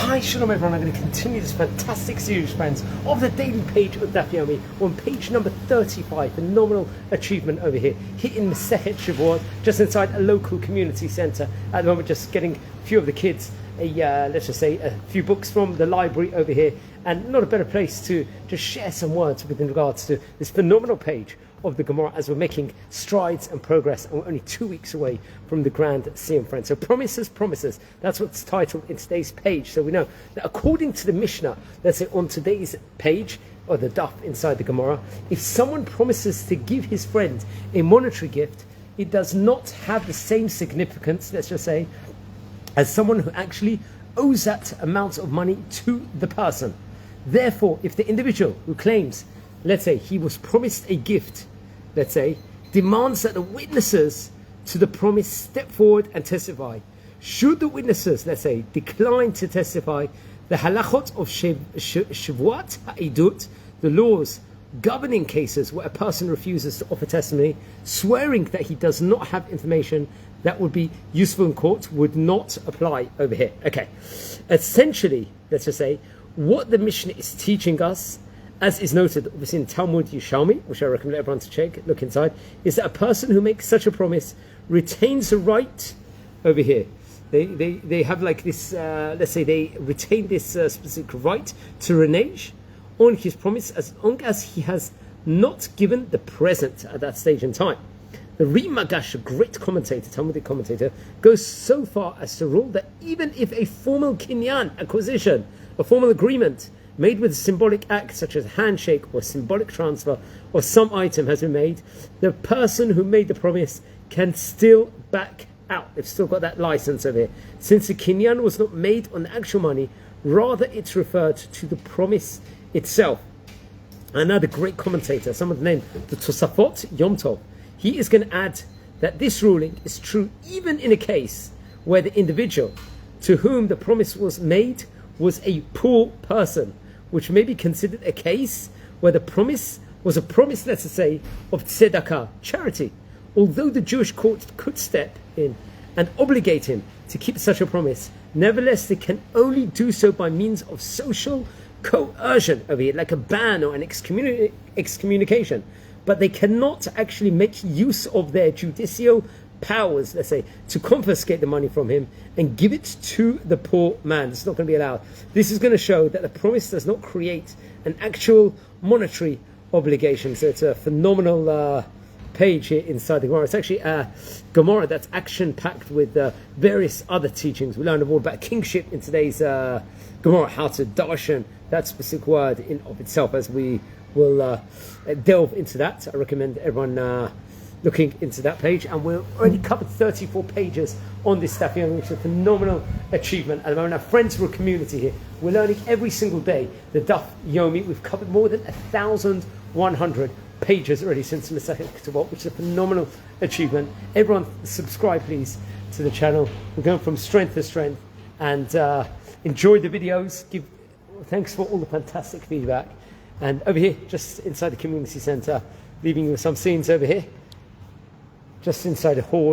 Hi, Shalom everyone. I'm going to continue this fantastic series, friends, of the daily page of Daf Yomi. We're on page number 35, phenomenal achievement over here in Masechet Shevuot, just inside a local community centre. At the moment, just getting a few of the kids, let's just say, a few books from the library over here, and not a better place to just share some words with in regards to this phenomenal page of the Gemara as we're making strides and progress, and we're only 2 weeks away from the Grand Siyum, friends. So promises, that's what's titled in today's page. So we know that according to the Mishnah, let's say on today's page, or the Daf inside the Gemara, if someone promises to give his friend a monetary gift, it does not have the same significance, let's just say, as someone who actually owes that amount of money to the person. Therefore, if the individual who claims, let's say, he was promised a gift, let's say, demands that the witnesses to the promise step forward and testify. Should the witnesses, let's say, decline to testify, the halachot of Shevuot ha'idut, the laws governing cases where a person refuses to offer testimony, swearing that he does not have information that would be useful in court, would not apply over here. Okay, essentially, let's just say, what the Mishnah is teaching us, as is noted obviously in Talmud Yerushalmi, which I recommend everyone to look inside, is that a person who makes such a promise retains the right over here. They have like this, let's say they retain this specific right to renege on his promise as long as he has not given the present at that stage in time. The Rimagash, a great commentator, Talmudic commentator, goes so far as to rule that even if a formal kinyan, acquisition, a formal agreement made with a symbolic act such as a handshake or symbolic transfer or some item has been made, the person who made the promise can still back out. They've still got that license over here. Since the kinyan was not made on the actual money, rather it's referred to the promise itself. Another great commentator, someone named the Tosafot Yom Tov, he is going to add that this ruling is true even in a case where the individual to whom the promise was made was a poor person, which may be considered a case where the promise was a promise, let's say, of tzedakah, charity. Although the Jewish court could step in and obligate him to keep such a promise, nevertheless they can only do so by means of social coercion over here, like a ban or an excommunication. But they cannot actually make use of their judicial powers, let's say, to confiscate the money from him and give it to the poor man. It's not going to be allowed. This is going to show that the promise does not create an actual monetary obligation. So it's a phenomenal page here inside the Gemara. It's actually a Gemara that's action-packed with various other teachings. We learned all about kingship in today's Gemara, how to darshan that specific word in of itself, as we will delve into that. I recommend everyone looking into that page, and we've already covered 34 pages on this Daf Yomi, which is a phenomenal achievement. At the moment, our friends, we're a community here. We're learning every single day the Daf Yomi. We've covered more than 1,100 pages already since Masechet Shevuot, which is a phenomenal achievement. Everyone subscribe please to the channel. We're going from strength to strength, and enjoy the videos. Thanks for all the fantastic feedback. And over here, just inside the community centre, leaving you with some scenes over here, just inside the hall.